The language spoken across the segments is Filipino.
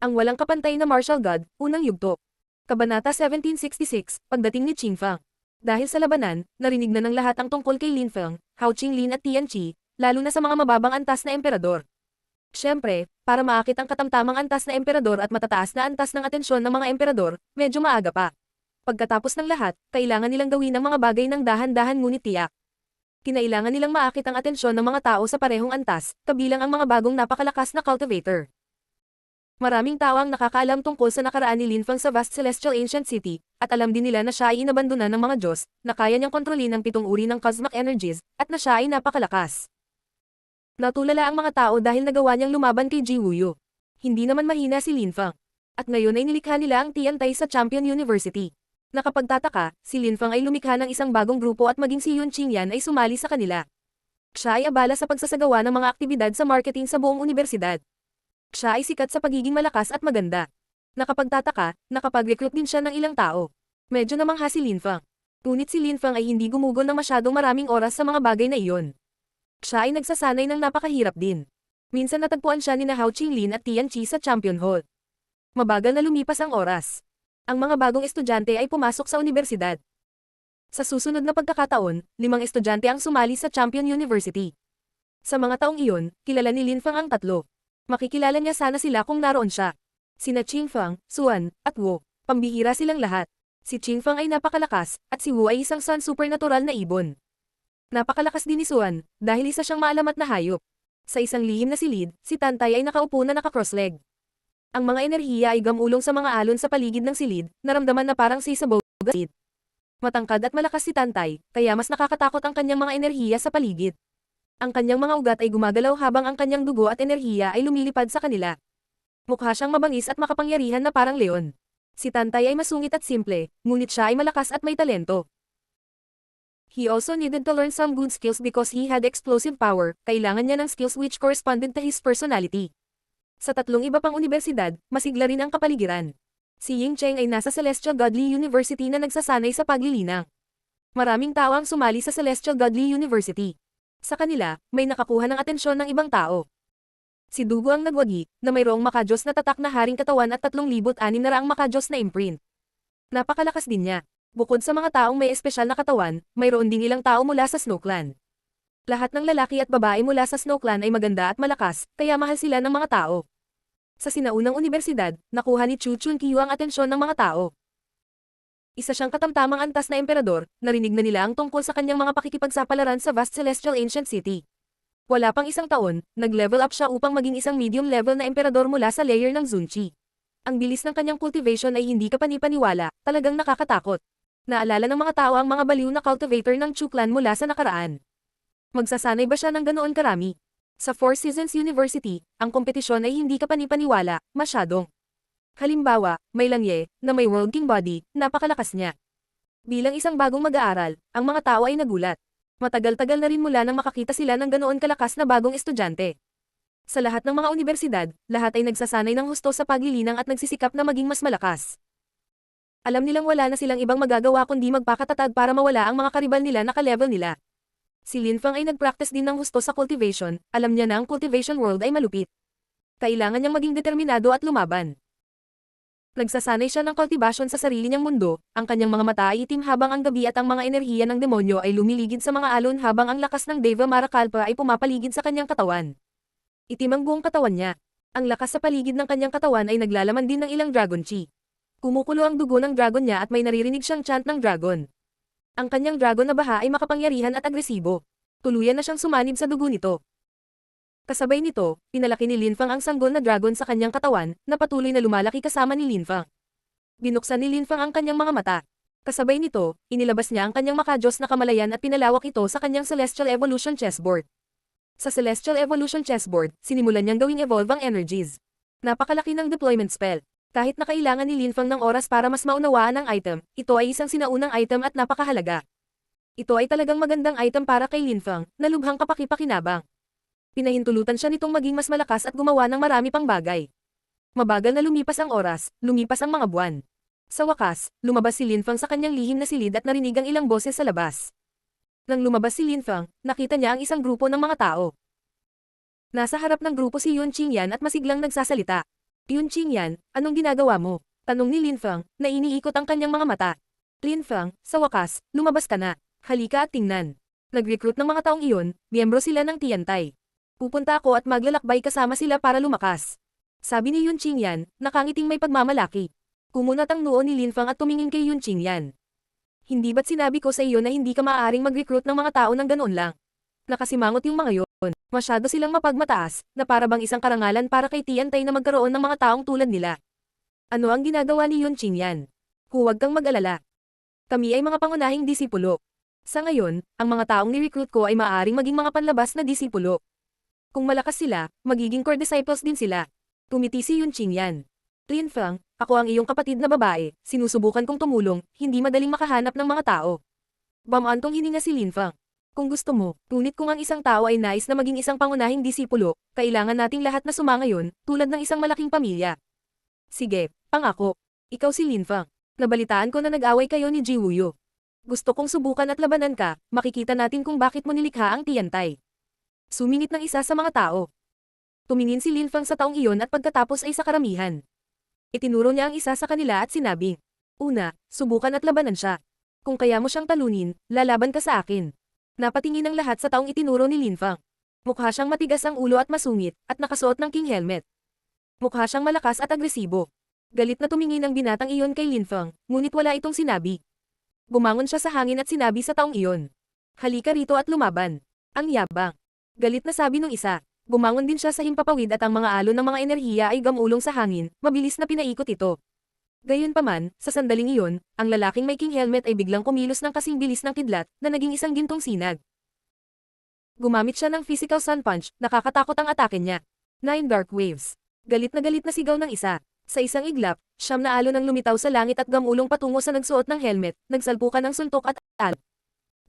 Ang walang kapantay na martial god, unang yugto. Kabanata 1766, pagdating ni Qingfang. Dahil sa labanan, narinig na ng lahat ang tungkol kay Lin Feng, Hao Qinglin at Tian Qi, lalo na sa mga mababang antas na emperador. Siyempre, para maakit ang katamtamang antas na emperador at matataas na antas ng atensyon ng mga emperador, medyo maaga pa. Pagkatapos ng lahat, kailangan nilang gawin ang mga bagay ng dahan-dahan ngunit tiyak. Kinailangan nilang maakit ang atensyon ng mga tao sa parehong antas, kabilang ang mga bagong napakalakas na cultivator. Maraming tao ang nakakaalam tungkol sa nakaraan ni Lin Feng sa vast celestial ancient city, at alam din nila na siya ay inabandonan ng mga Diyos, na kaya niyang kontrolin ang 7 uri ng cosmic energies, at na siya ay napakalakas. Natulala ang mga tao dahil nagawa niyang lumaban kay Ji Wuyu. Hindi naman mahina si Lin Feng. At ngayon ay nilikha nila ang Tiantay sa Champion University. Nakapagtataka, si Lin Feng ay lumikha ng isang bagong grupo at maging si Yun Qingyan ay sumali sa kanila. Siya ay abala sa pagsasagawa ng mga aktibidad sa marketing sa buong universidad. Siya ay sikat sa pagiging malakas at maganda. Nakapagtataka, nakapag-recruit din siya ng ilang tao. Medyo namangha si Lin Feng. Ngunit si Lin Feng ay hindi gumugol ng masyadong maraming oras sa mga bagay na iyon. Siya ay nagsasanay ng napakahirap din. Minsan natagpuan siya ni Hao Qinglin at Tian Qi sa Champion Hall. Mabagal na lumipas ang oras. Ang mga bagong estudyante ay pumasok sa universidad. Sa susunod na pagkakataon, 5 estudyante ang sumali sa Champion University. Sa mga taong iyon, kilala ni Lin Feng ang 3. Makikilala niya sana sila kung naroon siya. Sina Qingfang, Xuan, at Wu. Pambihira silang lahat. Si Qingfang ay napakalakas, at si Wu ay isang sun supernatural na ibon. Napakalakas din ni Xuan, dahil isa siyang maalamat na hayop. Sa isang lihim na silid, si Tantay ay nakaupo na naka-cross-leg. Ang mga enerhiya ay gamulong sa mga alon sa paligid ng silid, naramdaman na parang sisabog sa silid. Matangkad at malakas si Tantay, kaya mas nakakatakot ang kanyang mga enerhiya sa paligid. Ang kanyang mga ugat ay gumagalaw habang ang kanyang dugo at enerhiya ay lumilipad sa kanila. Mukha siyang mabangis at makapangyarihan na parang leon. Si Tantay ay masungit at simple, ngunit siya ay malakas at may talento. He also needed to learn some good skills because he had explosive power, kailangan niya ng skills which corresponded to his personality. Sa 3 iba pang universidad, masigla rin ang kapaligiran. Si Ying Cheng ay nasa Celestial Godly University na nagsasanay sa paglilinang. Maraming tao ang sumali sa Celestial Godly University. Sa kanila, may nakakuha ng atensyon ng ibang tao. Si Dugo ang nagwagi, na mayroong makajos na tatak na haring katawan at 3,600 makajos na imprint. Napakalakas din niya. Bukod sa mga taong may espesyal na katawan, mayroon ding ilang tao mula sa Snow Clan. Lahat ng lalaki at babae mula sa Snow Clan ay maganda at malakas, kaya mahal sila ng mga tao. Sa sinaunang universidad, nakuha ni Chu Chunqiu ang atensyon ng mga tao. Isa siyang katamtamang antas na emperador, narinig na nila ang tungkol sa kanyang mga pakikipagsapalaran sa vast celestial ancient city. Wala pang isang taon, nag-level up siya upang maging isang medium level na emperador mula sa layer ng Zunqi. Ang bilis ng kanyang cultivation ay hindi kapani-paniwala, talagang nakakatakot. Naalala ng mga tao ang mga baliw na cultivator ng Chu Clan mula sa nakaraan. Magsasanay ba siya ng ganoon karami? Sa Four Seasons University, ang kompetisyon ay hindi kapani-paniwala, masyadong. Halimbawa, may Langye, na may World King body, napakalakas niya. Bilang isang bagong mag-aaral, ang mga tao ay nagulat. Matagal-tagal na rin mula nang makakita sila ng ganoon kalakas na bagong estudyante. Sa lahat ng mga universidad, lahat ay nagsasanay ng husto sa paglilinang at nagsisikap na maging mas malakas. Alam nilang wala na silang ibang magagawa kundi magpakatatag para mawala ang mga karibal nila na ka-level nila. Si Lin Feng ay nag-practice din ng husto sa cultivation, alam niya na ang cultivation world ay malupit. Kailangan niyang maging determinado at lumaban. Nagsasanay siya ng kultivasyon sa sarili niyang mundo, ang kanyang mga mata ay itim habang ang gabi at ang mga enerhiya ng demonyo ay lumiligid sa mga alon habang ang lakas ng Deva Marakalpa ay pumapaligid sa kanyang katawan. Itim ang buong katawan niya. Ang lakas sa paligid ng kanyang katawan ay naglalaman din ng ilang dragon chi. Kumukulo ang dugo ng dragon niya at may naririnig siyang chant ng dragon. Ang kanyang dragon na baha ay makapangyarihan at agresibo. Tuluyan na siyang sumanib sa dugo nito. Kasabay nito, pinalaki ni Lin Feng ang sanggol na dragon sa kanyang katawan, na patuloy na lumalaki kasama ni Lin Feng. Binuksan ni Lin Feng ang kanyang mga mata. Kasabay nito, inilabas niya ang kanyang makajos na kamalayan at pinalawak ito sa kanyang Celestial Evolution Chessboard. Sa Celestial Evolution Chessboard, sinimulan niyang gawing evolve ang energies. Napakalaki ng deployment spell. Kahit na kailangan ni Lin Feng ng oras para mas maunawaan ang item, ito ay isang sinaunang item at napakahalaga. Ito ay talagang magandang item para kay Lin Feng, na lubhang kapaki-pakinabang. Pinahintulutan siya nitong maging mas malakas at gumawa ng marami pang bagay. Mabagal na lumipas ang oras, lumipas ang mga buwan. Sa wakas, lumabas si Lin Feng sa kanyang lihim na silid at narinig ang ilang boses sa labas. Nang lumabas si Lin Feng, nakita niya ang isang grupo ng mga tao. Nasa harap ng grupo si Yun Qingyan at masiglang nagsasalita. Yun Qingyan, anong ginagawa mo? Tanong ni Linfeng, na iniikot ang kanyang mga mata. Linfeng, sa wakas, lumabas ka na. Halika at tingnan. Nag-recruit ng mga taong iyon, miyembro sila ng Tiantai. Pupunta ako at maglalakbay kasama sila para lumakas. Sabi ni Yun Qingyan, nakangiting may pagmamalaki. Kumunat ang noo ni Linfeng at tumingin kay Yun Qingyan. Hindi ba't sinabi ko sa iyo na hindi ka maaaring mag-recruit ng mga tao ng ganoon lang? Nakasimangot yung mga yon. Masyado silang mapagmataas, na para bang isang karangalan para kay Tiantai na magkaroon ng mga taong tulad nila. Ano ang ginagawa ni Yun Qingyan? Huwag kang mag-alala. Kami ay mga pangunahing disipulo. Sa ngayon, ang mga taong ni-recruit ko ay maaaring maging mga panlabas na disipulo. Kung malakas sila, magiging core disciples din sila. Tumiti si Yun Qingyan. Linfeng, ako ang iyong kapatid na babae, sinusubukan kong tumulong, hindi madaling makahanap ng mga tao. Bamantong hininga si Linfeng. Kung gusto mo, ngunit kung ang isang tao ay nais na maging isang pangunahing disipulo, kailangan nating lahat na sumangayon, tulad ng isang malaking pamilya. Sige, pangako. Ikaw si Linfeng. Nabalitaan ko na nag-away kayo ni Ji Wuyo. Gusto kong subukan at labanan ka, makikita natin kung bakit mo nilikha ang Tiantai. Sumingit ng isa sa mga tao. Tumingin si Linfeng sa taong iyon at pagkatapos ay sa karamihan. Itinuro niya ang isa sa kanila at sinabi, una, subukan at labanan siya. Kung kaya mo siyang talunin, lalaban ka sa akin. Napatingin ang lahat sa taong itinuro ni Linfeng. Mukha siyang matigas ang ulo at masungit, at nakasuot ng king helmet. Mukha siyang malakas at agresibo. Galit na tumingin ang binatang iyon kay Linfeng, ngunit wala itong sinabi. Bumangon siya sa hangin at sinabi sa taong iyon, halika rito at lumaban. Ang yabang. Galit na sabi nung isa. Bumangon din siya sa himpapawid at ang mga alon ng mga enerhiya ay gamulong sa hangin, mabilis na pinaikot ito. Gayunpaman, sa sandaling iyon, ang lalaking may king helmet ay biglang kumilos ng kasing bilis ng kidlat na naging isang gintong sinag. Gumamit siya ng physical sun punch, nakakatakot ang atake niya. 9 dark waves. Galit na sigaw ng isa. Sa isang iglap, siyam na alon ang lumitaw sa langit at gamulong patungo sa nagsuot ng helmet, nagsalpukan ng suntok at alon.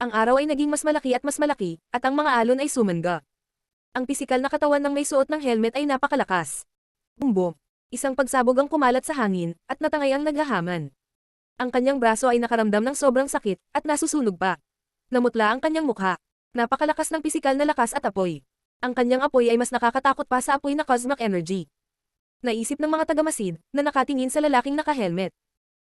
Ang araw ay naging mas malaki at ang mga alon ay sumangga. Ang pisikal na katawan ng may suot ng helmet ay napakalakas. Bumbo. Isang pagsabog ang kumalat sa hangin, at natangay ang naghahaman. Ang kanyang braso ay nakaramdam ng sobrang sakit, at nasusunog pa. Namutla ang kanyang mukha. Napakalakas ng pisikal na lakas at apoy. Ang kanyang apoy ay mas nakakatakot pa sa apoy na cosmic energy. Naisip ng mga tagamasid, na nakatingin sa lalaking naka-helmet.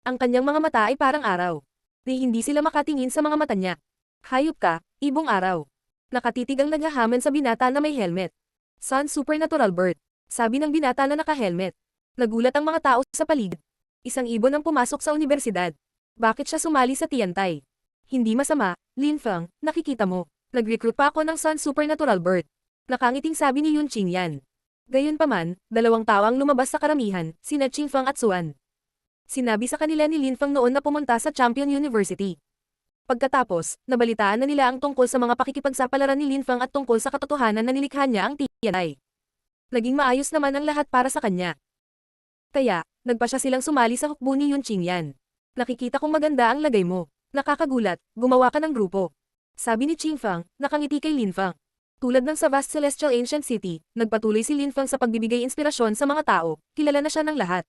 Ang kanyang mga mata ay parang araw. Hindi sila makatingin sa mga mata niya. Hayop ka, ibong araw. Nakatitig ang naghahaman sa binata na may helmet. Sun Supernatural Bird. Sabi ng binata na naka-helmet. Nagulat ang mga tao sa paligid. Isang ibon ang pumasok sa universidad. Bakit siya sumali sa Tiantai? Hindi masama, Linfeng, nakikita mo. Nag-recruit pa ako ng Sun Supernatural Bird. Nakangiting sabi ni Yun Qingyan. Gayunpaman, dalawang tao ang lumabas sa karamihan, sina Qingfeng at Suan. Sinabi sa kanila ni Linfeng noon na pumunta sa Champion University. Pagkatapos, nabalitaan na nila ang tungkol sa mga pakikipagsapalaran ni Linfeng at tungkol sa katotohanan na nilikha niya ang Tiantai. Naging maayos naman ang lahat para sa kanya. Kaya, nagpa siya silang sumali sa hukbo ni Yun Qingyan. Nakikita kong maganda ang lagay mo. Nakakagulat, gumawa ka ng grupo. Sabi ni Qingfeng, nakangiti kay Linfeng. Tulad ng sa vast celestial ancient city, nagpatuloy si Linfeng sa pagbibigay inspirasyon sa mga tao, kilala na siya ng lahat.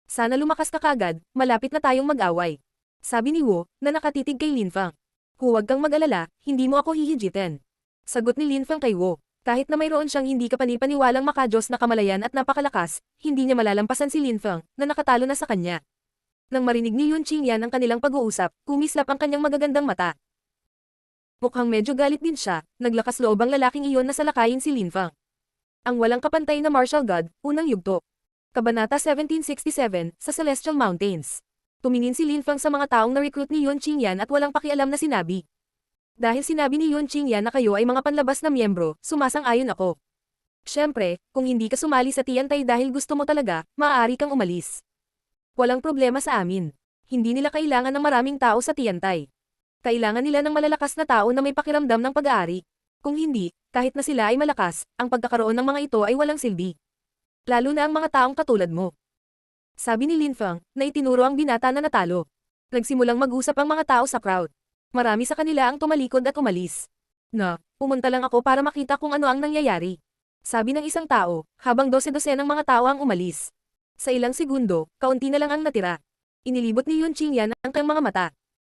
Sana lumakas ka kagad, malapit na tayong mag-away. Sabi ni Wu, na nakatitig kay Linfeng. Huwag kang mag-alala, hindi mo ako hihijitin. Sagot ni Linfeng kay Wu. Kahit na mayroon siyang hindi kapanipaniwalang makajos na kamalayan at napakalakas, hindi niya malalampasan si Linfeng, na nakatalo na sa kanya. Nang marinig ni Yun Qingyan ang kanilang pag-uusap, kumislap ang kanyang magagandang mata. Mukhang medyo galit din siya, naglakas loob ang lalaking iyon na salakayin si Linfeng. Ang walang kapantay na martial god, unang yugto. Kabanata 1767, sa Celestial Mountains. Tumingin si Linfeng sa mga taong na-recruit ni Yun Qingyan at walang pakialam na sinabi. Dahil sinabi ni Yun Qingyan na kayo ay mga panlabas na miyembro, sumasang-ayon ako. Siyempre, kung hindi ka sumali sa Tiantai dahil gusto mo talaga, maaari kang umalis. Walang problema sa amin. Hindi nila kailangan ng maraming tao sa Tiantai. Kailangan nila ng malalakas na tao na may pakiramdam ng pag-aari. Kung hindi, kahit na sila ay malakas, ang pagkakaroon ng mga ito ay walang silbi. Lalo na ang mga taong katulad mo. Sabi ni Linfeng, na itinuro ang binata na natalo. Nagsimulang mag-usap ang mga tao sa crowd. Marami sa kanila ang tumalikod at umalis. Pumunta lang ako para makita kung ano ang nangyayari. Sabi ng isang tao, habang 12-12 ng mga tao ang umalis. Sa ilang segundo, kaunti na lang ang natira. Inilibot ni Yun Qingyan ang kanyang mga mata.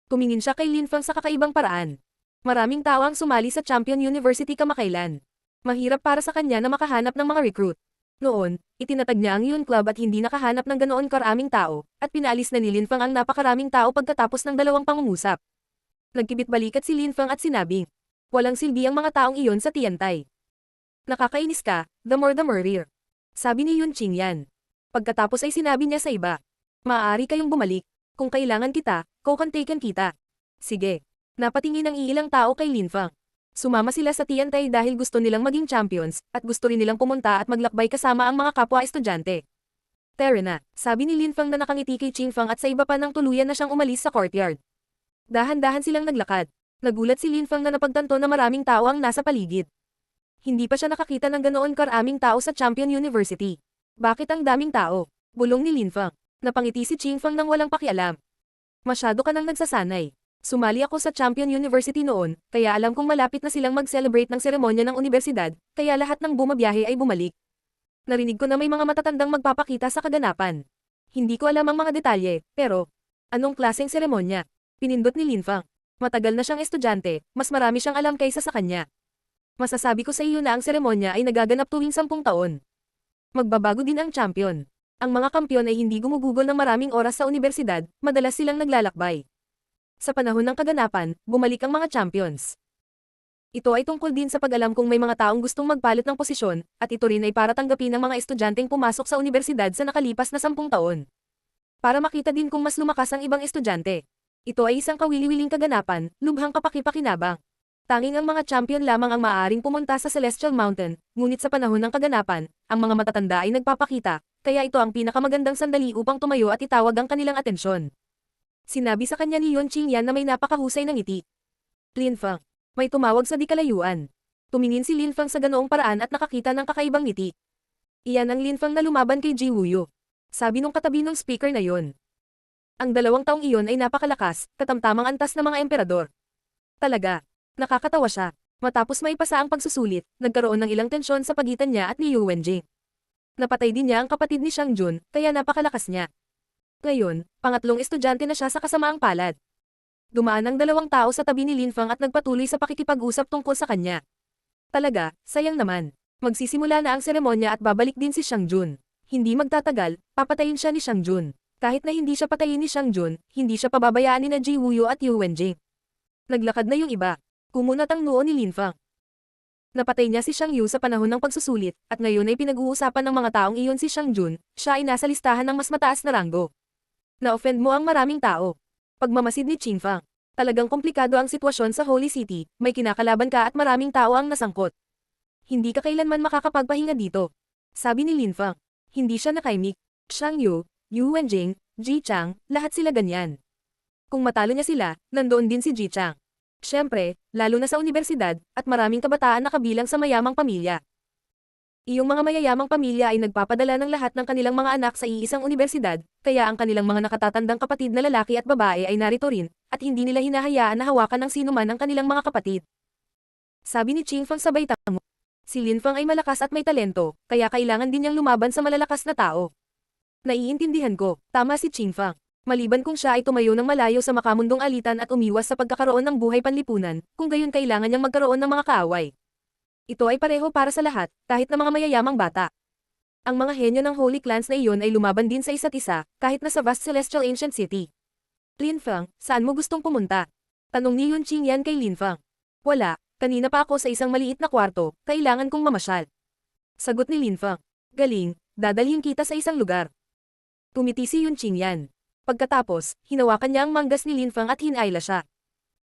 Tumingin siya kay Linfeng sa kakaibang paraan. Maraming tao ang sumali sa Champion University kamakailan. Mahirap para sa kanya na makahanap ng mga recruit. Noon, itinatag niya ang Yun Club at hindi nakahanap ng ganoon karaming tao, at pinaalis na ni Lin Feng ang napakaraming tao pagkatapos ng dalawang pangungusap. Nagkibit-balikat si Lin Feng at sinabing, walang silbi ang mga taong iyon sa Tiantai. Nakakainis ka, the more the merrier. Sabi ni Yun Qingyan. Pagkatapos ay sinabi niya sa iba, maaari kayong bumalik, kung kailangan kita, kukontaken kita. Sige. Napatingin ang iilang tao kay Lin Feng. Sumama sila sa Tiantai dahil gusto nilang maging champions, at gusto rin nilang pumunta at maglakbay kasama ang mga kapwa estudyante. Tara na, sabi ni Lin Feng na nakangiti kay Qing Feng at sa iba pa nang tuluyan na siyang umalis sa courtyard. Dahan-dahan silang naglakad. Nagulat si Lin Feng na napagtanto na maraming tao ang nasa paligid. Hindi pa siya nakakita ng ganoon karaming tao sa Champion University. Bakit ang daming tao? Bulong ni Lin Feng. Napangiti si Qing Feng nang walang pakialam. Masyado ka nang nagsasanay. Sumali ako sa Champion University noon, kaya alam kong malapit na silang mag-celebrate ng seremonya ng universidad, kaya lahat ng bumabiyahe ay bumalik. Narinig ko na may mga matatandang magpapakita sa kaganapan. Hindi ko alam ang mga detalye, pero, anong klaseng seremonya? Pinindot ni Lin Feng. Matagal na siyang estudyante, mas marami siyang alam kaysa sa kanya. Masasabi ko sa iyo na ang seremonya ay nagaganap tuwing 10 taon. Magbabago din ang champion. Ang mga kampiyon ay hindi gumugugol ng maraming oras sa universidad, madalas silang naglalakbay. Sa panahon ng kaganapan, bumalik ang mga champions. Ito ay tungkol din sa pag-alam kung may mga taong gustong magpalit ng posisyon, at ito rin ay para tanggapin ng mga estudyanteng pumasok sa universidad sa nakalipas na 10 taon. Para makita din kung mas lumakas ang ibang estudyante. Ito ay isang kawili-wiling kaganapan, lubhang kapaki-pakinabang. Tanging ang mga champion lamang ang maaaring pumunta sa Celestial Mountain, ngunit sa panahon ng kaganapan, ang mga matatanda ay nagpapakita, kaya ito ang pinakamagandang sandali upang tumayo at itawag ang kanilang atensyon. Sinabi sa kanya ni Yun Qingyan na may napakahusay ng ngiti. Lin Feng. May tumawag sa di kalayuan. Tumingin si Lin Feng sa ganoong paraan at nakakita ng kakaibang ngiti. Iyan ang Lin Feng na lumaban kay Ji Wuyo. Sabi nung katabi ng speaker na yon. Ang 2 taong iyon ay napakalakas, katamtamang antas ng mga emperador. Talaga. Nakakatawa siya. Matapos maipasa ang pagsusulit, nagkaroon ng ilang tensyon sa pagitan niya at ni Yu Wenjing. Napatay din niya ang kapatid ni Shang Jun, kaya napakalakas niya. Ngayon, pangatlong estudyante na siya sa kasamaang palad. Dumaan ang 2 tao sa tabi ni Lin Feng at nagpatuloy sa pakikipag-usap tungkol sa kanya. Talaga, sayang naman. Magsisimula na ang seremonya at babalik din si Shang Jun. Hindi magtatagal, papatayin siya ni Shang Jun. Kahit na hindi siya patayin ni Shang Jun, hindi siya pababayaan ni na Ji Wuyo at Yu Wenjing. Naglakad na yung iba. Kumunat ang noo ni Lin Feng. Napatay niya si Shang Yu sa panahon ng pagsusulit, at ngayon ay pinag-uusapan ng mga taong iyon si Shang Jun, siya ay nasa listahan ng mas mataas na ranggo. Na-offend mo ang maraming tao. Pagmamasid ni Qing Feng. Talagang komplikado ang sitwasyon sa Holy City, may kinakalaban ka at maraming tao ang nasangkot. Hindi ka kailanman makakapagpahinga dito. Sabi ni Lin Feng. Hindi siya nakaimik. Shang Yu, Yu Wenjing, Ji Chang, lahat sila ganyan. Kung matalo niya sila, nandoon din si Ji Chang. Siyempre, lalo na sa universidad, at maraming kabataan na kabilang sa mayamang pamilya. Iyong mga mayayamang pamilya ay nagpapadala ng lahat ng kanilang mga anak sa iisang universidad, kaya ang kanilang mga nakatatandang kapatid na lalaki at babae ay narito rin, at hindi nila hinahayaan na hawakan ng sinuman ang kanilang mga kapatid. Sabi ni Qing Feng sabay tango. Si Lin Feng ay malakas at may talento, kaya kailangan din niyang lumaban sa malalakas na tao. Naiintindihan ko, tama si Qing Feng. Maliban kung siya ay tumayo ng malayo sa makamundong alitan at umiwas sa pagkakaroon ng buhay panlipunan, kung gayon kailangan niyang magkaroon ng mga kaaway. Ito ay pareho para sa lahat, kahit na mga mayayamang bata. Ang mga henyo ng Holy Clans na iyon ay lumaban din sa isa't isa, kahit na sa vast Celestial Ancient City. Lin Feng, saan mo gustong pumunta? Tanong ni Yun Qingyan kay Lin Feng. Wala, kanina pa ako sa isang maliit na kwarto, kailangan kong mamasyal. Sagot ni Lin Feng. Galing, dadalhin kita sa isang lugar. Tumiti si Yun Qingyan. Pagkatapos, hinawakan niya ang manggas ni Lin Feng at hinayla siya.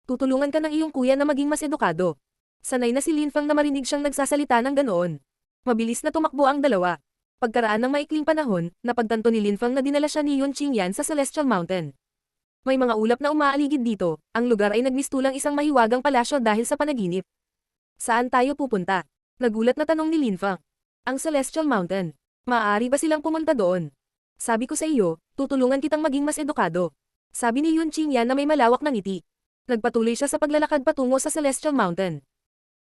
Tutulungan ka ng iyong kuya na maging mas edukado. Sanay na si Lin Feng na marinig siyang nagsasalita ng ganoon. Mabilis na tumakbo ang dalawa. Pagkaraan ng maikling panahon, napagtanto ni Lin Feng na dinala siya ni Yun Qingyan sa Celestial Mountain. May mga ulap na umaaligid dito, ang lugar ay nagmistulang isang mahiwagang palasyo dahil sa panaginip. Saan tayo pupunta? Nagulat na tanong ni Lin Feng. Ang Celestial Mountain. Maaari ba silang pumunta doon? Sabi ko sa iyo, tutulungan kitang maging mas edukado. Sabi ni Yun Qingyan na may malawak na ngiti. Nagpatuloy siya sa paglalakad patungo sa Celestial Mountain.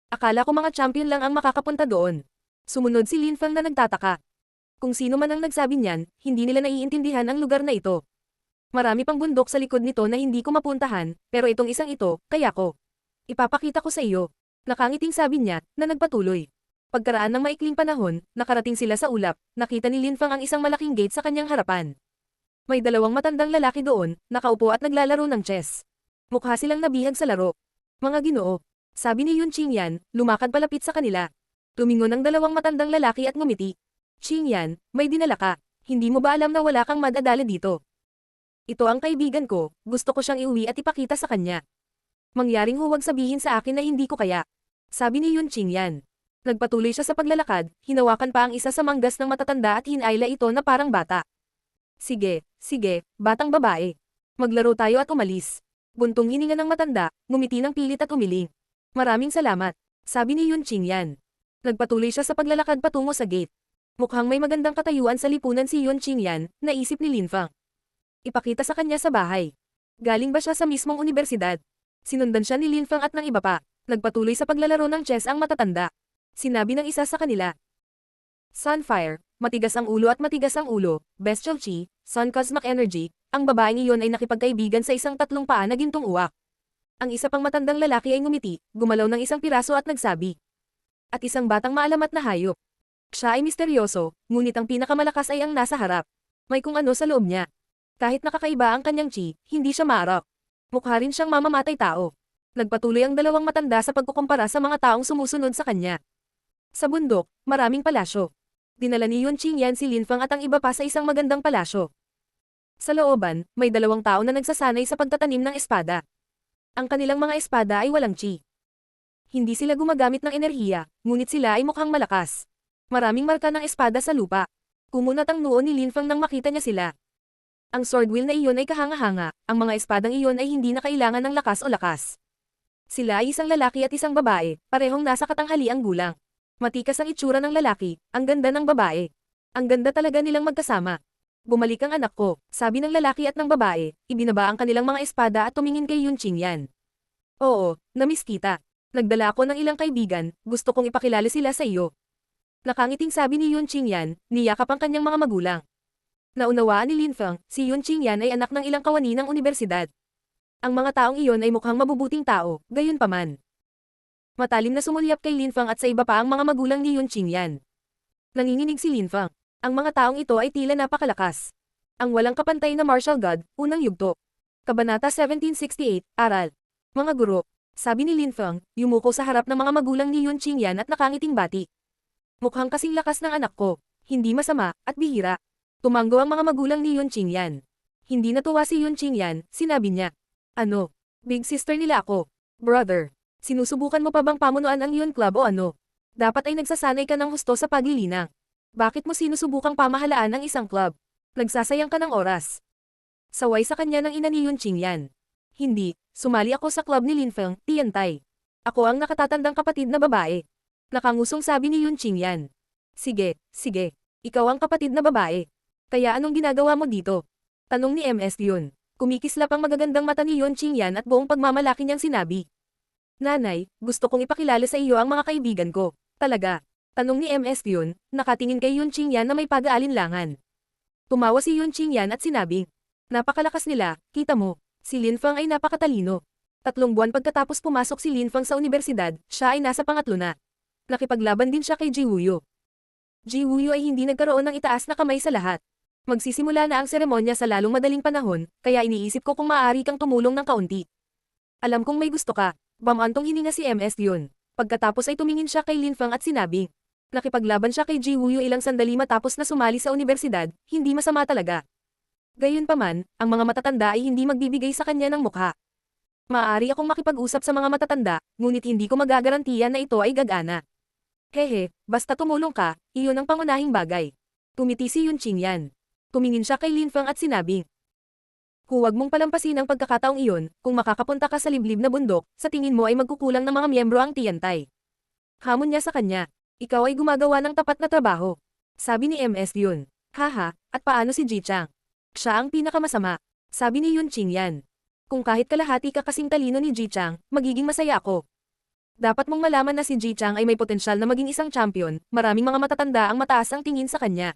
Akala ko mga champion lang ang makakapunta doon. Sumunod si Lin Feng na nagtataka. Kung sino man ang nagsabi niyan, hindi nila naiintindihan ang lugar na ito. Marami pang bundok sa likod nito na hindi ko mapuntahan, pero itong isang ito, kaya ko. Ipapakita ko sa iyo. Nakangiting sabi niya, na nagpatuloy. Pagkaraan ng maikling panahon, nakarating sila sa ulap, nakita ni Linfang ang isang malaking gate sa kanyang harapan. May dalawang matandang lalaki doon, nakaupo at naglalaro ng chess. Mukha silang nabihag sa laro. Mga ginoo, sabi ni Yun Qingyan, lumakad palapit sa kanila. Tumingon ang dalawang matandang lalaki at ngumiti. Qingyan, may dinala ka. Hindi mo ba alam na wala kang madadala dito? Ito ang kaibigan ko, gusto ko siyang iuwi at ipakita sa kanya. Mangyaring huwag sabihin sa akin na hindi ko kaya. Sabi ni Yun Qingyan. Nagpatuloy siya sa paglalakad, hinawakan pa ang isa sa manggas ng matatanda at hinayla ito na parang bata. Sige, batang babae. Maglaro tayo at umalis. Buntong hininga ng matanda, ngumiti ng pilit at umiling. Maraming salamat, sabi ni Yun Qingyan. Nagpatuloy siya sa paglalakad patungo sa gate. Mukhang may magandang katayuan sa lipunan si Yun Qingyan, naisip ni Linfang. Ipakita sa kanya sa bahay. Galing ba siya sa mismong unibersidad? Sinundan siya ni Linfang at ng iba pa. Nagpatuloy sa paglalaro ng chess ang matatanda. Sinabi ng isa sa kanila. Sunfire, matigas ang ulo at matigas ang ulo, Bestial Chi, Sun Cosmic Energy, ang babaeng iyon ay nakipagkaibigan sa isang tatlong paa na gintong uwak. Ang isa pang matandang lalaki ay ngumiti, gumalaw ng isang piraso at nagsabi. At isang batang maalamat na hayop. Siya ay misteryoso, ngunit ang pinakamalakas ay ang nasa harap. May kung ano sa loob niya. Kahit nakakaiba ang kanyang chi, hindi siya maarap. Mukha rin siyang mamamatay tao. Nagpatuloy ang dalawang matanda sa pagkukumpara sa mga taong sumusunod sa kanya. Sa bundok, maraming palasyo. Dinala ni Yun Qingyan si Linfang at ang iba pa sa isang magandang palasyo. Sa looban, may dalawang tao na nagsasanay sa pagtatanim ng espada. Ang kanilang mga espada ay walang chi. Hindi sila gumagamit ng enerhiya, ngunit sila ay mukhang malakas. Maraming marka ng espada sa lupa. Kumunat ang noo ni Linfang nang makita niya sila. Ang sword wheel na iyon ay kahanga-hanga, ang mga espadang iyon ay hindi na kailangan ng lakas o lakas. Sila ay isang lalaki at isang babae, parehong nasa katanghaliang gulang. Matikas ang itsura ng lalaki, ang ganda ng babae. Ang ganda talaga nilang magkasama. Bumalik ang anak ko, sabi ng lalaki at ng babae, ibinaba ang kanilang mga espada at tumingin kay Yun Qingyan. Oo, namiss kita. Nagdala ako ng ilang kaibigan, gusto kong ipakilala sila sa iyo. Nakangiting sabi ni Yun Qingyan, niyakap ang kanyang mga magulang. Naunawaan ni Linfang, si Yun Qingyan ay anak ng ilang kawani ng unibersidad. Ang mga taong iyon ay mukhang mabubuting tao, gayunpaman. Matalim na sumulyap kay Linfang at sa iba pa ang mga magulang ni Yun Qingyan. Nanginginig si Linfang. Ang mga taong ito ay tila napakalakas. Ang walang kapantay na martial god, unang yugto. Kabanata 1768, Aral. Mga guro, sabi ni Linfang, yumuko sa harap ng mga magulang ni Yun Qingyan at nakangiting bati. Mukhang kasing lakas ng anak ko, hindi masama, at bihira. Tumanggo ang mga magulang ni Yun Qingyan. Hindi natuwa si Yun Qingyan, sinabi niya. Ano? Big sister nila ako. Brother. Sinusubukan mo pa bang pamunuan ang Yun Club o ano? Dapat ay nagsasanay ka ng husto sa paglilinang. Bakit mo sinusubukang pamahalaan ang isang club? Nagsasayang ka ng oras. Saway sa kanya ng ina ni Yun Qingyan. Hindi, sumali ako sa club ni Linfang, Tiantay. Ako ang nakatatandang kapatid na babae. Nakangusong sabi ni Yun Qingyan. Sige, ikaw ang kapatid na babae. Kaya anong ginagawa mo dito? Tanong ni MS Yun. Kumikislap ang magagandang mata ni Yun Qingyan at buong pagmamalaki niyang sinabi. Nanay, gusto kong ipakilala sa iyo ang mga kaibigan ko. Talaga? Tanong ni MS Yun, nakatingin kay Yun Qingyan na may pag-aalinlangan. Tumawa si Yun Qingyan at sinabing, napakalakas nila, kita mo, si Linfang ay napakatalino. 3 buwan pagkatapos pumasok si Linfang sa universidad, siya ay nasa pangatlo na. Nakipaglaban din siya kay Ji Wuyo. Ji Wuyo ay hindi nagkaroon ng itaas na kamay sa lahat. Magsisimula na ang seremonya sa lalong madaling panahon, kaya iniisip ko kung maaari kang tumulong ng kaunti. Alam kong may gusto ka. Bamantong hininga si MS Yun. Pagkatapos ay tumingin siya kay Linfang at sinabi. Nakipaglaban siya kay Ji Wuyo ilang sandali matapos na sumali sa universidad, hindi masama talaga. Gayunpaman, ang mga matatanda ay hindi magbibigay sa kanya ng mukha. Maaari akong makipag-usap sa mga matatanda, ngunit hindi ko magagarantiya na ito ay gagana. Hehe, basta tumulong ka, iyon ang pangunahing bagay. Tumiti si Yun Qingyan. Tumingin siya kay Linfang at sinabi. Huwag mong palampasin ang pagkakataong iyon, kung makakapunta ka sa liblib na bundok, sa tingin mo ay magkukulang ng mga miyembro ang Tiantay. Hamon niya sa kanya, ikaw ay gumagawa ng tapat na trabaho. Sabi ni MS Yun. Haha, at paano si Ji Chang? Siya ang pinakamasama, sabi ni Yun Qingyan. Kung kahit kalahati ka kasing talino ni Ji Chang, magiging masaya ako. Dapat mong malaman na si Ji Chang ay may potensyal na maging isang champion, maraming mga matatanda ang mataas ang tingin sa kanya.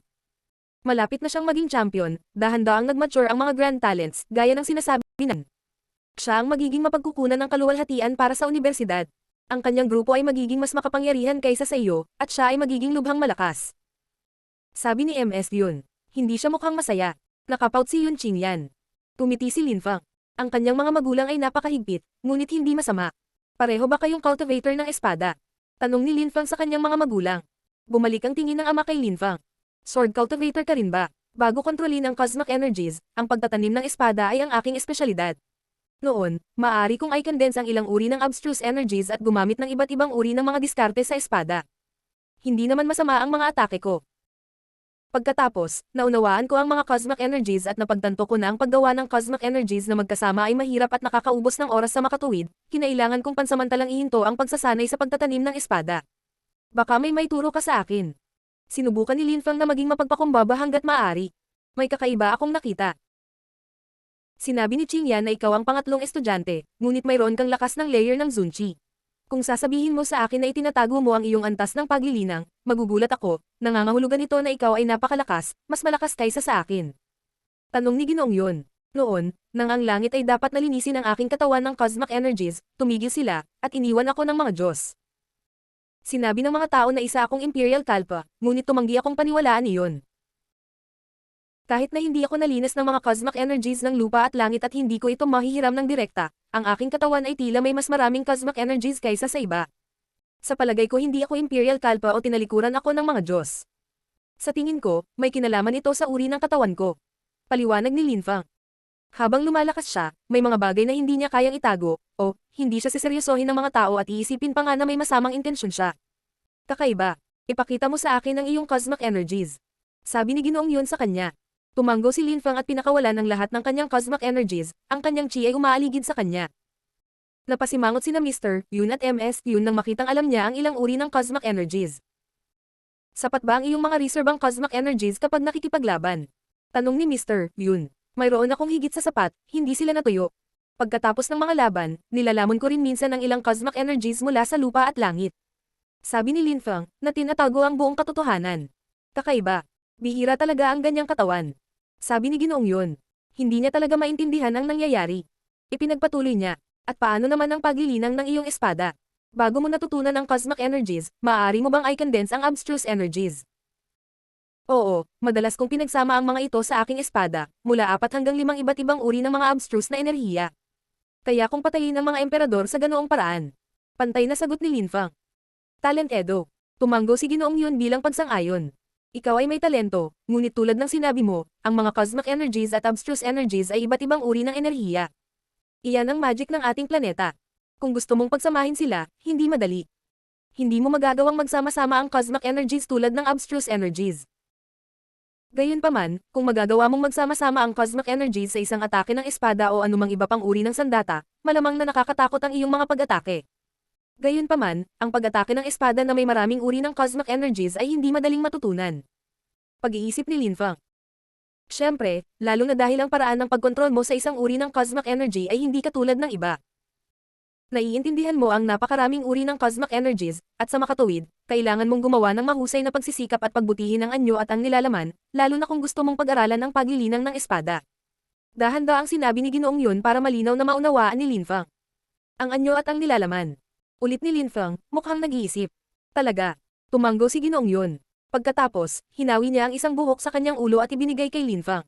Malapit na siyang maging champion, dahan-daang nag-mature ang mga grand talents, gaya ng sinasabi nan. Siya ang magiging mapagkukunan ng kaluwalhatian para sa universidad. Ang kanyang grupo ay magiging mas makapangyarihan kaysa sa iyo, at siya ay magiging lubhang malakas. Sabi ni MS Yun. Hindi siya mukhang masaya. Nakapout si Yun Qingyan. Tumiti si Lin Feng. Ang kanyang mga magulang ay napakahigpit, ngunit hindi masama. Pareho ba kayong cultivator ng espada? Tanong ni Lin Feng sa kanyang mga magulang. Bumalik ang tingin ng ama kay Lin Feng. Sword cultivator ka rin ba? Bago kontrolin ang cosmic energies, ang pagtatanim ng espada ay ang aking espesyalidad. Noon, maaari kong i-condense ang ilang uri ng abstruse energies at gumamit ng iba't ibang uri ng mga diskarte sa espada. Hindi naman masama ang mga atake ko. Pagkatapos, naunawaan ko ang mga cosmic energies at napagtanto ko na ang paggawa ng cosmic energies na magkasama ay mahirap at nakakaubos ng oras sa makatuwid, kinailangan kong pansamantalang ihinto ang pagsasanay sa pagtatanim ng espada. Baka may turo ka sa akin. Sinubukan ni Lin Feng na maging mapagpakumbaba hanggat maaari. May kakaiba akong nakita. Sinabi ni Qingyan na ikaw ang pangatlong estudyante, ngunit mayroon kang lakas ng layer ng Zunqi. Kung sasabihin mo sa akin na itinatago mo ang iyong antas ng paglilinang, magugulat ako, nangangahulugan ito na ikaw ay napakalakas, mas malakas kaysa sa akin. Tanong ni Ginoong Yun. Noon, nang ang langit ay dapat nalinisin ang aking katawan ng cosmic energies, tumigil sila, at iniwan ako ng mga Diyos. Sinabi ng mga tao na isa akong Imperial Kalpa, ngunit tumanggi akong paniwalaan iyon. Kahit na hindi ako nalinis ng mga cosmic energies ng lupa at langit at hindi ko ito mahihiram ng direkta, ang aking katawan ay tila may mas maraming cosmic energies kaysa sa iba. Sa palagay ko hindi ako Imperial Kalpa o tinalikuran ako ng mga Diyos. Sa tingin ko, may kinalaman ito sa uri ng katawan ko. Paliwanag ni Lin Feng. Habang lumalakas siya, may mga bagay na hindi niya kayang itago, o hindi siya siseryosohin ng mga tao at iisipin pa nga na may masamang intensyon siya. Kakaiba, ipakita mo sa akin ang iyong cosmic energies. Sabi ni Ginoong Yun sa kanya. Tumanggo si Lin Feng at pinakawalan ng lahat ng kanyang cosmic energies, ang kanyang chi ay umaaligid sa kanya. Napasimangot sina Mr. Yun at MS Yun nang makitang alam niya ang ilang uri ng cosmic energies. Sapat ba ang iyong mga reserbang cosmic energies kapag nakikipaglaban? Tanong ni Mr. Yun. Mayroon akong higit sa sapat, hindi sila natuyo. Pagkatapos ng mga laban, nilalamon ko rin minsan ang ilang cosmic energies mula sa lupa at langit. Sabi ni Lin Feng, na tinatago ang buong katotohanan. Kakaiba. Bihira talaga ang ganyang katawan. Sabi ni Ginoong Yun. Hindi niya talaga maintindihan ang nangyayari. Ipinagpatuloy niya. At paano naman ang paglilinang ng iyong espada? Bago mo natutunan ang cosmic energies, maaari mo bang i-condense ang abstruse energies? Oo, madalas kong pinagsama ang mga ito sa aking espada, mula 4 hanggang 5 iba't ibang uri ng mga abstruse na enerhiya. Kaya kong patayin ang mga emperador sa ganoong paraan. Pantay na sagot ni Lin Feng. Talent Edo. Tumanggo si Ginoong Yun bilang pagsang-ayon. Ikaw ay may talento, ngunit tulad ng sinabi mo, ang mga cosmic energies at abstruse energies ay iba't ibang uri ng enerhiya. Iyan ang magic ng ating planeta. Kung gusto mong pagsamahin sila, hindi madali. Hindi mo magagawang magsama-sama ang cosmic energies tulad ng abstruse energies. Gayunpaman, kung magagawa mong magsama-sama ang cosmic energies sa isang atake ng espada o anumang iba pang uri ng sandata, malamang na nakakatakot ang iyong mga pag-atake. Gayunpaman, ang pag-atake ng espada na may maraming uri ng cosmic energies ay hindi madaling matutunan. Pag-iisip ni Lin Feng. Siyempre, lalo na dahil ang paraan ng pagkontrol mo sa isang uri ng cosmic energy ay hindi katulad ng iba. Naiintindihan mo ang napakaraming uri ng cosmic energies, at sa makatuwid, kailangan mong gumawa ng mahusay na pagsisikap at pagbutihin ang anyo at ang nilalaman, lalo na kung gusto mong pag-aralan ang paglilinang ng espada. Dahan-dahan ang sinabi ni Ginoong Yun para malinaw na maunawaan ni Lin Feng. Ang anyo at ang nilalaman. Ulit ni Lin Feng, mukhang nag-iisip. Talaga. Tumanggo si Ginoong Yun. Pagkatapos, hinawi niya ang isang buhok sa kanyang ulo at ibinigay kay Lin Feng.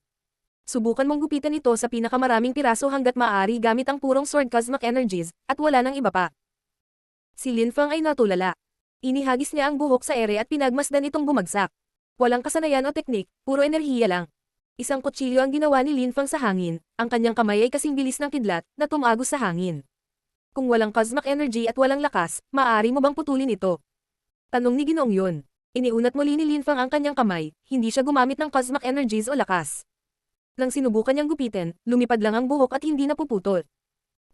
Subukan mong gupitan ito sa pinakamaraming piraso hanggat maaari gamit ang purong sword cosmic energies, at wala nang iba pa. Si Lin Feng ay natulala. Inihagis niya ang buhok sa ere at pinagmasdan itong bumagsak. Walang kasanayan o teknik, puro enerhiya lang. Isang kutsilyo ang ginawa ni Lin Feng sa hangin, ang kanyang kamay ay kasing bilis ng kidlat, na tumagos sa hangin. Kung walang cosmic energy at walang lakas, maaari mo bang putulin ito? Tanong ni Ginoong Yun. Iniunat muli ni Lin Feng ang kanyang kamay, hindi siya gumamit ng cosmic energies o lakas. Nang sinubukan niyang gupitin, lumipad lang ang buhok at hindi napuputol.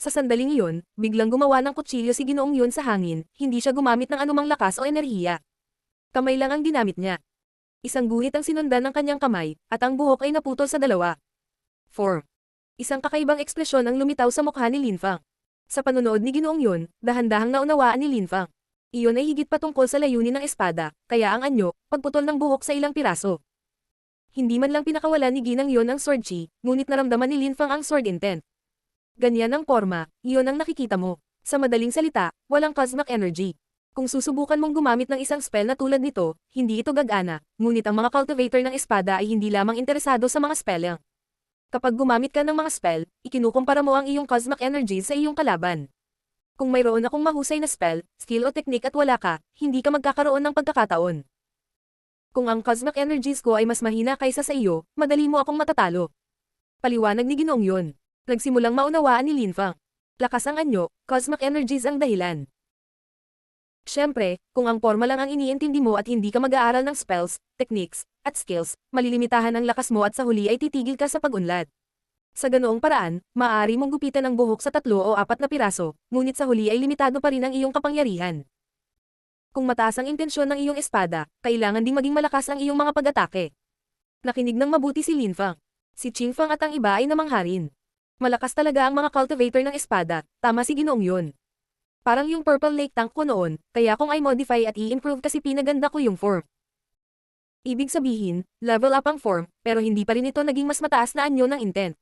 Sa sandaling iyon, biglang gumawa ng kutsilyo si Ginoong Yun sa hangin, hindi siya gumamit ng anumang lakas o enerhiya. Kamay lang ang ginamit niya. Isang guhit ang sinundan ng kanyang kamay, at ang buhok ay naputol sa dalawa. 4. Isang kakaibang ekspresyon ang lumitaw sa mukha ni Lin Feng. Sa panonood ni Ginoong Yun, dahan-dahang naunawaan ni Lin Feng. Iyon ay higit pa tungkol sa layunin ng espada, kaya ang anyo, pagputol ng buhok sa ilang piraso. Hindi man lang pinakawalan ni Ginang Yun ang sword chi, ngunit naramdaman ni Lin Feng ang sword intent. Ganyan ang forma, iyon ang nakikita mo. Sa madaling salita, walang cosmic energy. Kung susubukan mong gumamit ng isang spell na tulad nito, hindi ito gagana, ngunit ang mga cultivator ng espada ay hindi lamang interesado sa mga spell. Kapag gumamit ka ng mga spell, ikinukumpara mo ang iyong cosmic energy sa iyong kalaban. Kung mayroon akong mahusay na spell, skill o technique at wala ka, hindi ka magkakaroon ng pagkakataon. Kung ang cosmic energies ko ay mas mahina kaysa sa iyo, madali mo akong matatalo. Paliwanag ni Ginoong yun. Nagsimulang maunawaan ni Lin Fang. Lakas ang anyo, cosmic energies ang dahilan. Siyempre, kung ang forma lang ang iniintindi mo at hindi ka mag-aaral ng spells, techniques, at skills, malilimitahan ang lakas mo at sa huli ay titigil ka sa pag-unlad. Sa ganoong paraan, maaari mong gupitan ang buhok sa 3 o 4 na piraso, ngunit sa huli ay limitado pa rin ang iyong kapangyarihan. Kung mataas ang intensyon ng iyong espada, kailangan ding maging malakas ang iyong mga pag-atake. Nakinig ng mabuti si Lin Fang. Si Qing Fang at ang iba ay namangharin. Malakas talaga ang mga cultivator ng espada, tama si Ginoong yun. Parang yung Purple Lake Tank ko noon, kaya kung i-modify at i-improve kasi pinaganda ko yung form. Ibig sabihin, level up ang form, pero hindi pa rin ito naging mas mataas na anyo ng intent.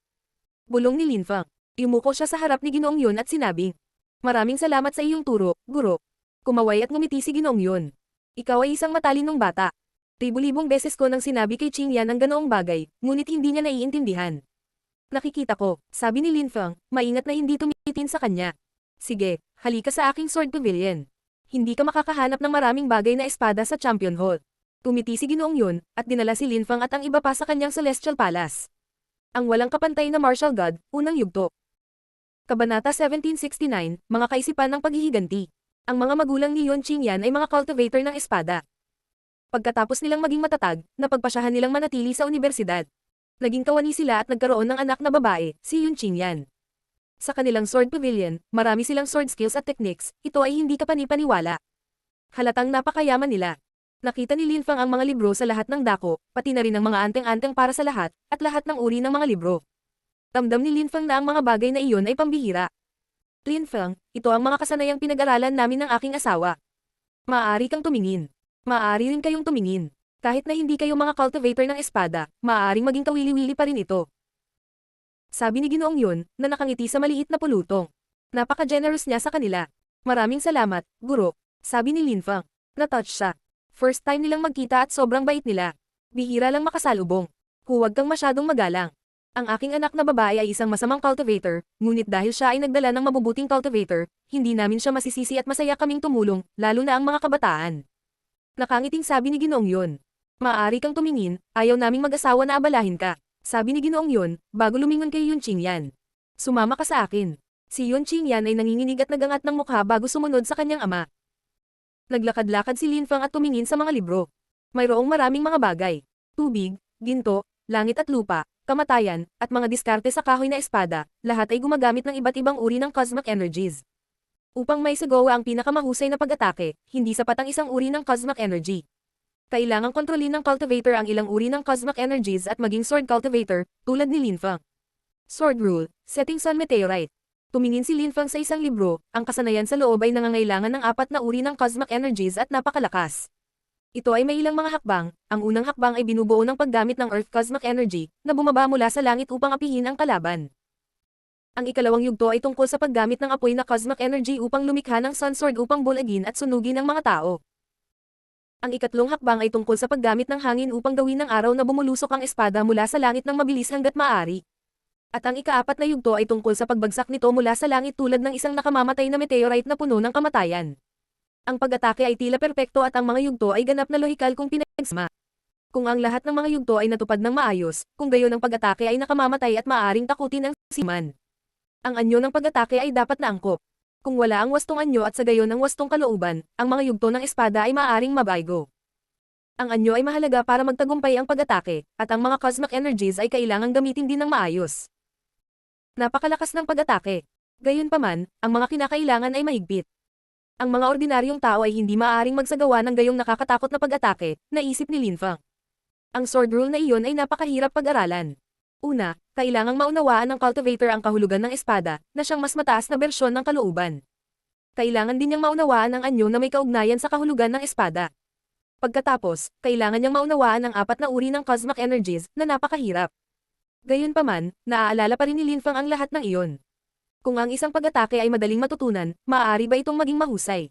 Bulong ni Lin Fang. Yumuko siya sa harap ni Ginoong yun at sinabing, "Maraming salamat sa iyong turo, guro." Kumaway at ngumiti si Ginoong yun. "Ikaw ay isang matalinong bata." Libu-libong beses ko nang sinabi kay Qing Yan ang ganoong bagay, ngunit hindi niya naiintindihan. "Nakikita ko," sabi ni Lin Fang, maingat na hindi tumitin sa kanya. "Sige, halika sa aking sword pavilion. Hindi ka makakahanap ng maraming bagay na espada sa Champion Hall." Tumiti si Ginoong yun, at dinala si Lin Fang at ang iba pa sa kanyang Celestial Palace. Ang walang kapantay na martial god, unang yugto. Kabanata 1769, mga kaisipan ng paghihiganti. Ang mga magulang ni Yuan Qingyan ay mga cultivator ng espada. Pagkatapos nilang maging matatag, napagpasyahan nilang manatili sa universidad. Naging kawani sila at nagkaroon ng anak na babae, si Yuan Qingyan. Sa kanilang sword pavilion, marami silang sword skills at techniques, ito ay hindi kapani-paniwala. Halatang napakayaman nila. Nakita ni Lin Fang ang mga libro sa lahat ng dako, pati na rin ang mga anteng-anteng para sa lahat, at lahat ng uri ng mga libro. Ramdam ni Lin Fang na ang mga bagay na iyon ay pambihira. "Lin Fang, ito ang mga kasanayang pinag-aralan namin ng aking asawa. Maaari kang tumingin. Maaari rin kayong tumingin. Kahit na hindi kayo mga cultivator ng espada, maaaring maging kawili-wili pa rin ito." Sabi ni Ginoong yun, na nakangiti sa maliit na pulutong. Napaka-generous niya sa kanila. "Maraming salamat, guro," sabi ni Lin Fang. Na-touch siya. First time nilang magkita at sobrang bait nila. Bihira lang makasalubong. "Huwag kang masyadong magalang. Ang aking anak na babae ay isang masamang cultivator, ngunit dahil siya ay nagdala ng mabubuting cultivator, hindi namin siya masisisi at masaya kaming tumulong, lalo na ang mga kabataan." Nakangiting sabi ni Ginoong yun. "Maaari kang tumingin, ayaw naming mag-asawa na abalahin ka," sabi ni Ginoong yun, bago lumingon kay Yuan Qingyan. "Sumama ka sa akin." Si Yuan Qingyan ay nanginginig at nagangat ng mukha bago sumunod sa kanyang ama. Naglakad-lakad si Lin Fang at tumingin sa mga libro. Mayroong maraming mga bagay. Tubig, ginto, langit at lupa, kamatayan, at mga diskarte sa kahoy na espada, lahat ay gumagamit ng iba't ibang uri ng cosmic energies. Upang may sagawa ang pinakamahusay na pag-atake, hindi sapat ang isang uri ng cosmic energy. Kailangang kontrolin ng cultivator ang ilang uri ng cosmic energies at maging sword cultivator, tulad ni Lin Fang. Sword Rule, Setting Sun Meteorite. Tumingin si Lin Fang sa isang libro, ang kasanayan sa loob ay nangangailangan ng 4 na uri ng cosmic energies at napakalakas. Ito ay may ilang mga hakbang, ang unang hakbang ay binubuo ng paggamit ng Earth Cosmic Energy, na bumaba mula sa langit upang apihin ang kalaban. Ang ikalawang yugto ay tungkol sa paggamit ng apoy na cosmic energy upang lumikha ng Sun Sword upang bulagin at sunugin ang mga tao. Ang ikatlong hakbang ay tungkol sa paggamit ng hangin upang gawin ng araw na bumulusok ang espada mula sa langit ng mabilis hanggat maaari. At ang ika-4 na yugto ay tungkol sa pagbagsak nito mula sa langit tulad ng isang nakamamatay na meteorite na puno ng kamatayan. Ang pag-atake ay tila perpekto at ang mga yugto ay ganap na lohikal kung pinagsama. Kung ang lahat ng mga yugto ay natupad ng maayos, kung gayon ang pag-atake ay nakamamatay at maaaring takutin ang siman. Ang anyo ng pag-atake ay dapat na angkop. Kung wala ang wastong anyo at sa gayon ang wastong kalooban, ang mga yugto ng espada ay maaaring mabaygo. Ang anyo ay mahalaga para magtagumpay ang pag-atake, at ang mga cosmic energies ay kailangang gamitin din ng maayos. Napakalakas ng pag-atake. Gayunpaman, ang mga kinakailangan ay mahigpit. Ang mga ordinaryong tao ay hindi maaaring magsagawa ng gayong nakakatakot na pag-atake, naisip ni Lin Fang. Ang sword rule na iyon ay napakahirap pag-aralan. Una, kailangang maunawaan ng cultivator ang kahulugan ng espada, na siyang mas mataas na bersyon ng kalooban. Kailangan din niyang maunawaan ang anyo na may kaugnayan sa kahulugan ng espada. Pagkatapos, kailangan niyang maunawaan ang 4 na uri ng cosmic energies, na napakahirap. Gayunpaman, naaalala pa rin ni Lin Fang ang lahat ng iyon. Kung ang isang pag-atake ay madaling matutunan, maaari ba itong maging mahusay?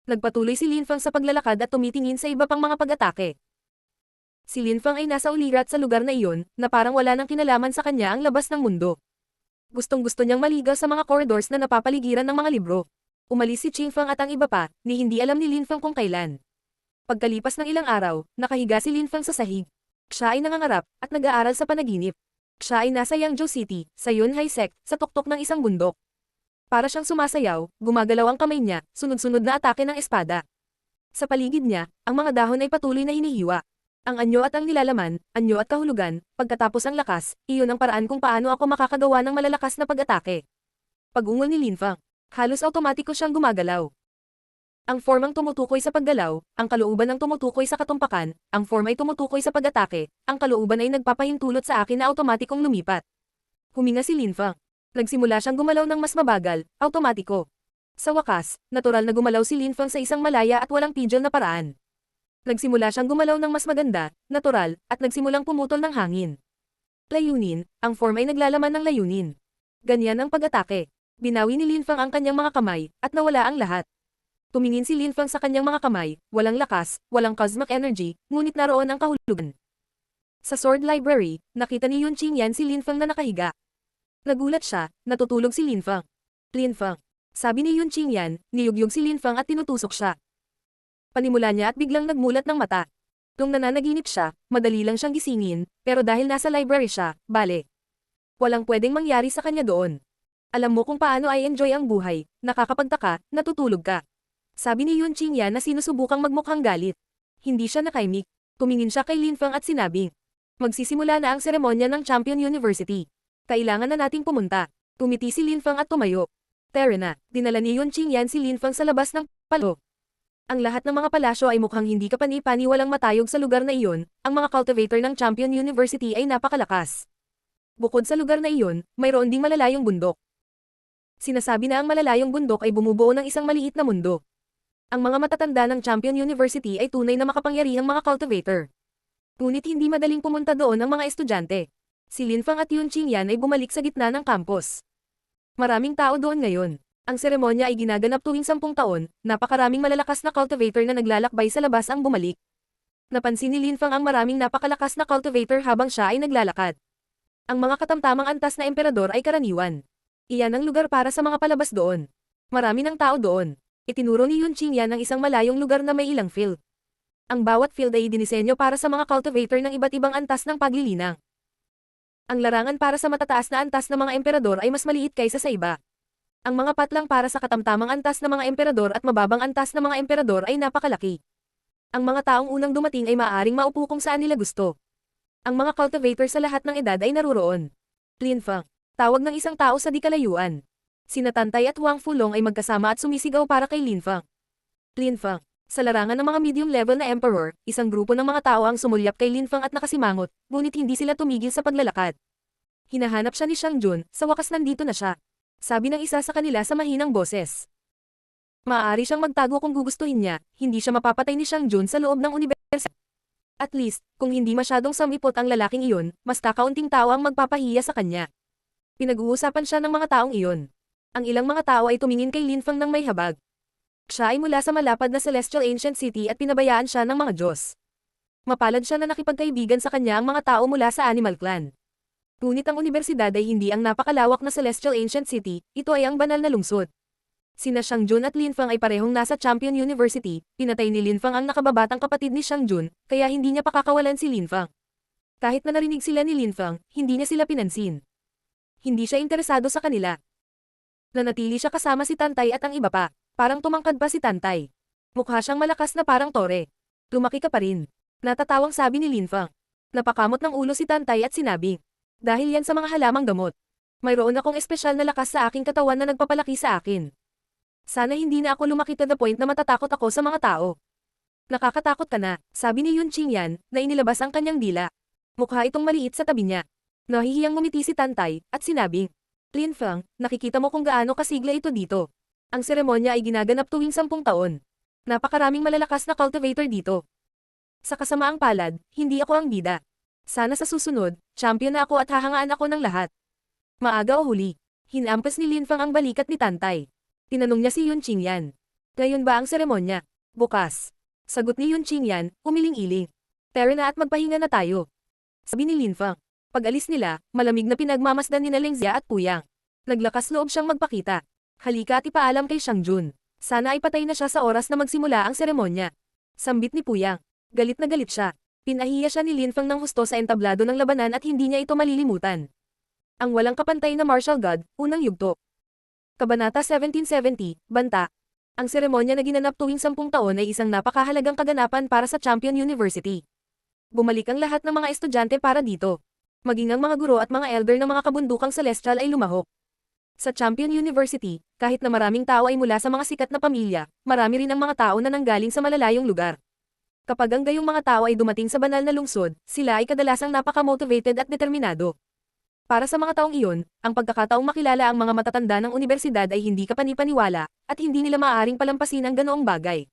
Nagpatuloy si Lin Feng sa paglalakad at tumitingin sa iba pang mga pag-atake. Si Lin Feng ay nasa ulirat sa lugar na iyon, na parang wala nang kinalaman sa kanya ang labas ng mundo. Gustong-gusto niyang maligaw sa mga corridors na napapaligiran ng mga libro. Umalis si Qing Feng at ang iba pa, ni hindi alam ni Lin Feng kung kailan. Pagkalipas ng ilang araw, nakahiga si Lin Feng sa sahig. Siya ay nangangarap, at nag-aaral sa panaginip. Siya ay nasa Yangzhou City, sa Yunhai Sect, sa tuktok ng isang bundok. Para siyang sumasayaw, gumagalaw ang kamay niya, sunod-sunod na atake ng espada. Sa paligid niya, ang mga dahon ay patuloy na hinihiwa. Ang anyo at ang nilalaman, anyo at kahulugan, pagkatapos ang lakas, iyon ang paraan kung paano ako makakagawa ng malalakas na pag-atake. Pag-ungol ni Lin Feng, halos automatiko siyang gumagalaw. Ang formang tumutukoy sa paggalaw, ang kalooban ng tumutukoy sa katumpakan, ang form ay tumutukoy sa pag-atake, ang kalooban ay nagpapahintulot sa akin na automatikong lumipat. Huminga si Lin Feng. Nagsimula siyang gumalaw ng mas mabagal, automatiko. Sa wakas, natural na gumalaw si Lin Feng sa isang malaya at walang pidyon na paraan. Nagsimula siyang gumalaw ng mas maganda, natural, at nagsimulang pumutol ng hangin. Layunin, ang form ay naglalaman ng layunin. Ganyan ang pag-atake. Binawi ni Lin Feng ang kanyang mga kamay, at nawala ang lahat. Tumingin si Lin Feng sa kanyang mga kamay, walang lakas, walang cosmic energy, ngunit naroon ang kahulugan. Sa Sword Library, nakita ni Yun Qingyan si Lin Feng na nakahiga. Nagulat siya, natutulog si Lin Feng. Lin Feng. Sabi ni Yun Qingyan, niyugyug si Lin Feng at tinutusok siya. Panimula niya at biglang nagmulat ng mata. Nung nananaginip siya, madali lang siyang gisingin, pero dahil nasa library siya, bale. Walang pwedeng mangyari sa kanya doon. Alam mo kung paano ay enjoy ang buhay, nakakapagtaka, natutulog ka. Sabi ni Yun Qingyan na sinusubukang magmukhang galit. Hindi siya nakaimik. Tumingin siya kay Lin Feng at sinabi, magsisimula na ang seremonya ng Champion University. Kailangan na nating pumunta. Tumiti si Lin Feng at tumayo. Tara na, dinala ni Yun Qingyan si Lin Feng sa labas ng palo. Ang lahat ng mga palasyo ay mukhang hindi kapani-paniwalang matayog sa lugar na iyon, ang mga cultivator ng Champion University ay napakalakas. Bukod sa lugar na iyon, mayroon ding malalayong bundok. Sinasabi na ang malalayong bundok ay bumubuo ng isang maliit na mundo. Ang mga matatanda ng Champion University ay tunay na makapangyarihang mga cultivator. Ngunit hindi madaling pumunta doon ang mga estudyante. Si Lin Feng at Yun Qingyan ay bumalik sa gitna ng campus. Maraming tao doon ngayon. Ang seremonya ay ginaganap tuwing 10 taon, napakaraming malalakas na cultivator na naglalakbay sa labas ang bumalik. Napansin ni Lin Feng ang maraming napakalakas na cultivator habang siya ay naglalakad. Ang mga katamtamang antas na emperador ay karaniwan. Iyan ang lugar para sa mga palabas doon. Marami ng tao doon. Itinuro ni Yun Qingyan ang isang malayong lugar na may ilang field. Ang bawat field ay dinisenyo para sa mga cultivator ng iba't ibang antas ng paglilinang. Ang larangan para sa matataas na antas ng mga emperador ay mas maliit kaysa sa iba. Ang mga patlang para sa katamtamang antas ng mga emperador at mababang antas ng mga emperador ay napakalaki. Ang mga taong unang dumating ay maaaring maupo kung saan nila gusto. Ang mga cultivator sa lahat ng edad ay naruroon. Lin Feng. Tawag ng isang tao sa di kalayuan. Sina Tantay at Wang Fulong ay magkasama at sumisigaw para kay Lin Feng. Lin Feng. Sa larangan ng mga medium level na emperor, isang grupo ng mga tao ang sumulyap kay Lin Feng at nakasimangot, ngunit hindi sila tumigil sa paglalakad. Hinahanap siya ni Xiang Jun, sa wakas nandito na siya. Sabi ng isa sa kanila sa mahinang boses. Maaari siyang magtago kung gugustuhin niya, hindi siya mapapatay ni Xiang Jun sa loob ng unibersidad. At least, kung hindi masyadong samipot ang lalaking iyon, mas kakaunting tao ang magpapahiya sa kanya. Pinag-uusapan siya ng mga taong iyon. Ang ilang mga tao ay tumingin kay Lin Feng ng may habag. Siya ay mula sa malapad na Celestial Ancient City at pinabayaan siya ng mga Diyos. Mapalad siya na nakipagkaibigan sa kanya ang mga tao mula sa Animal Clan. Ngunit ang universidad ay hindi ang napakalawak na Celestial Ancient City, ito ay ang banal na lungsod. Sina Xiang Jun at Lin Feng ay parehong nasa Champion University, pinatay ni Lin Feng ang nakababatang kapatid ni Xiang Jun, kaya hindi niya pakakawalan si Lin Feng. Kahit na narinig sila ni Lin Feng, hindi niya sila pinansin. Hindi siya interesado sa kanila. Nanatili siya kasama si Tantay at ang iba pa. Parang tumangkad pa si Tantay. Mukha siyang malakas na parang tore. Lumaki ka pa rin. Natatawang sabi ni Lin Feng. Napakamot ng ulo si Tantay at sinabi. Dahil yan sa mga halamang gamot. Mayroon akong espesyal na lakas sa aking katawan na nagpapalaki sa akin. Sana hindi na ako lumaki to the point na matatakot ako sa mga tao. Nakakatakot ka na, sabi ni Yun Qingyan, na inilabas ang kanyang dila. Mukha itong maliit sa tabi niya. Nahihiyang ngumiti si Tantay, at sinabing, Lin Feng, nakikita mo kung gaano kasigla ito dito. Ang seremonya ay ginaganap tuwing 10 taon. Napakaraming malalakas na cultivator dito. Sa kasamaang palad, hindi ako ang bida. Sana sa susunod, champion na ako at hahangaan ako ng lahat. Maaga o huli. Hinampas ni Linfang ang balikat ni Tantay. Tinanong niya si Yun Qingyan. Ngayon ba ang seremonya? Bukas. Sagot ni Yun Qingyan, umiling-iling. Tara na at magpahinga na tayo. Sabi ni Linfang. Pag-alis nila, malamig na pinagmamasdan ni Lengzia at Puyang. Naglakas loob siyang magpakita. Halika at ipaalam kay Xiangjun. Sana ay patay na siya sa oras na magsimula ang seremonya. Sambit ni Puyang. Galit na galit siya. Pinahiya siya ni Linfang ng husto sa entablado ng labanan at hindi niya ito malilimutan. Ang walang kapantay na martial god, unang yugto. Kabanata 1770, Banta. Ang seremonya na ginanap tuwing 10 taon ay isang napakahalagang kaganapan para sa Champion University. Bumalik ang lahat ng mga estudyante para dito. Maging ang mga guro at mga elder ng mga kabundukang celestial ay lumahok. Sa Champion University, kahit na maraming tao ay mula sa mga sikat na pamilya, marami rin ang mga tao na nanggaling sa malalayong lugar. Kapag ang gayong mga tao ay dumating sa banal na lungsod, sila ay kadalasang napaka-motivated at determinado. Para sa mga taong iyon, ang pagkakataong makilala ang mga matatanda ng universidad ay hindi kapanipaniwala, at hindi nila maaaring palampasin ang ganoong bagay.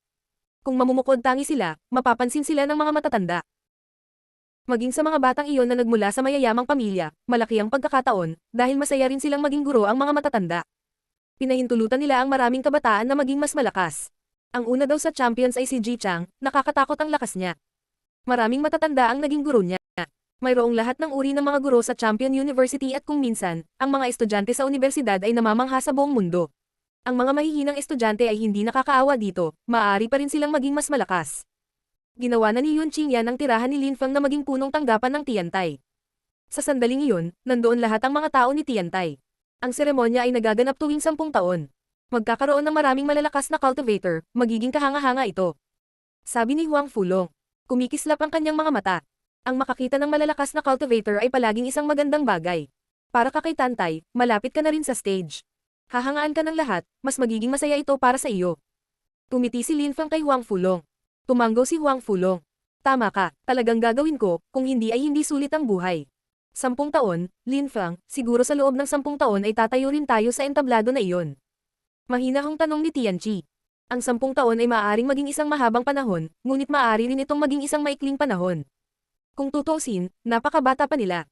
Kung mamumukod tangi sila, mapapansin sila ng mga matatanda. Maging sa mga batang iyon na nagmula sa mayayamang pamilya, malaki ang pagkakataon, dahil masaya rin silang maging guro ang mga matatanda. Pinahintulutan nila ang maraming kabataan na maging mas malakas. Ang una daw sa champions ay si Ji Chang, nakakatakot ang lakas niya. Maraming matatanda ang naging guro niya. Mayroong lahat ng uri ng mga guro sa Champion University at kung minsan, ang mga estudyante sa universidad ay namamangha sa buong mundo. Ang mga mahihinang estudyante ay hindi nakakaawa dito, maaari pa rin silang maging mas malakas. Ginawa na ni Yun Qingyan ang tirahan ni Linfang na maging punong tanggapan ng Tiantay. Sa sandaling iyon, nandoon lahat ang mga tao ni Tiantay. Ang seremonya ay nagaganap tuwing 10 taon. Magkakaroon ng maraming malalakas na cultivator, magiging kahanga-hanga ito. Sabi ni Huang Fulong. Kumikislap ang kanyang mga mata. Ang makakita ng malalakas na cultivator ay palaging isang magandang bagay. Para ka kay Tantay, malapit ka na rin sa stage. Hahangaan ka ng lahat, mas magiging masaya ito para sa iyo. Tumiti si Linfang kay Huang Fulong. Tumanggo si Huang Fulong. Tama ka, talagang gagawin ko, kung hindi ay hindi sulit ang buhay. 10 taon, Linfang, siguro sa loob ng 10 taon ay tatayo rin tayo sa entablado na iyon. Mahinahong tanong ni Tianqi. Ang 10 taon ay maaaring maging isang mahabang panahon, ngunit maaari rin itong maging isang maikling panahon. Kung tutuusin, napakabata pa nila.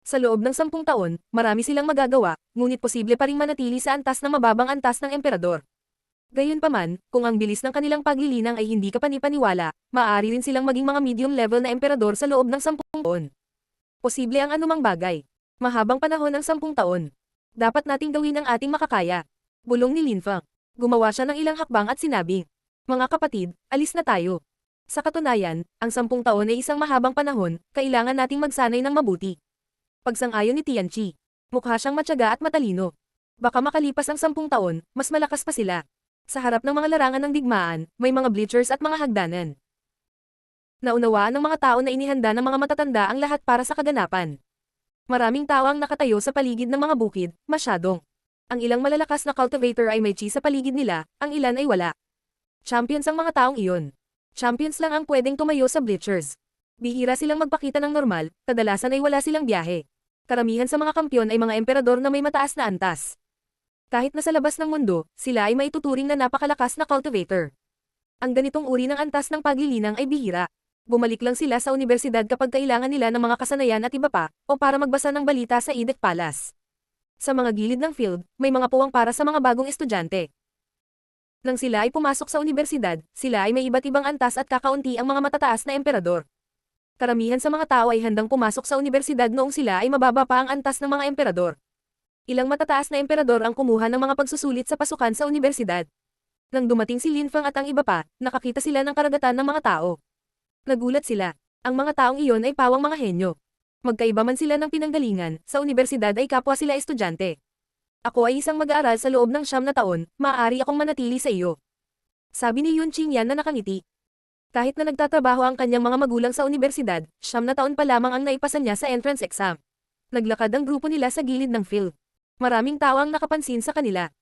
Sa loob ng 10 taon, marami silang magagawa, ngunit posible pa ring manatili sa antas na mababang antas ng emperador. Gayunpaman, kung ang bilis ng kanilang paglilinang ay hindi kapanipaniwala, maaari rin silang maging mga medium-level na emperador sa loob ng 10 taon. Posible ang anumang bagay. Mahabang panahon ang 10 taon. Dapat nating gawin ang ating makakaya. Bulong ni Linfang. Gumawa siya ng ilang hakbang at sinabi, mga kapatid, alis na tayo. Sa katunayan, ang 10 taon ay isang mahabang panahon, kailangan nating magsanay ng mabuti. Pagsang-ayon ni Tianqi. Mukha siyang matyaga at matalino. Baka makalipas ang 10 taon, mas malakas pa sila. Sa harap ng mga larangan ng digmaan, may mga bleachers at mga hagdanan. Naunawaan ng mga tao na inihanda ng mga matatanda ang lahat para sa kaganapan. Maraming tao ang nakatayo sa paligid ng mga bukid, masyadong. Ang ilang malalakas na cultivator ay may chi sa paligid nila, ang ilan ay wala. Champions ang mga taong iyon. Champions lang ang pwedeng tumayo sa bleachers. Bihira silang magpakita ng normal, kadalasan ay wala silang biyahe. Karamihan sa mga kampyon ay mga emperador na may mataas na antas. Kahit na sa labas ng mundo, sila ay maituturing na napakalakas na cultivator. Ang ganitong uri ng antas ng paglilinang ay bihira. Bumalik lang sila sa universidad kapag kailangan nila ng mga kasanayan at iba pa, o para magbasa ng balita sa Edict Palace. Sa mga gilid ng field, may mga puwang para sa mga bagong estudyante. Nang sila ay pumasok sa universidad, sila ay may iba't ibang antas at kakaunti ang mga matataas na emperador. Karamihan sa mga tao ay handang pumasok sa universidad noong sila ay mababa pa ang antas ng mga emperador. Ilang matataas na emperador ang kumuha ng mga pagsusulit sa pasukan sa universidad. Nang dumating si Linfang at ang iba pa, nakakita sila ng karagatan ng mga tao. Nagulat sila. Ang mga taong iyon ay pawang mga henyo. Magkaiba man sila ng pinanggalingan, sa universidad ay kapwa sila estudyante. Ako ay isang mag-aaral sa loob ng 9 na taon, maaari akong manatili sa iyo. Sabi ni Yun Qingyan na nakangiti. Kahit na nagtatrabaho ang kanyang mga magulang sa universidad, 9 na taon pa lamang ang naipasan niya sa entrance exam. Naglakad ang grupo nila sa gilid ng field. Maraming tao ang nakapansin sa kanila.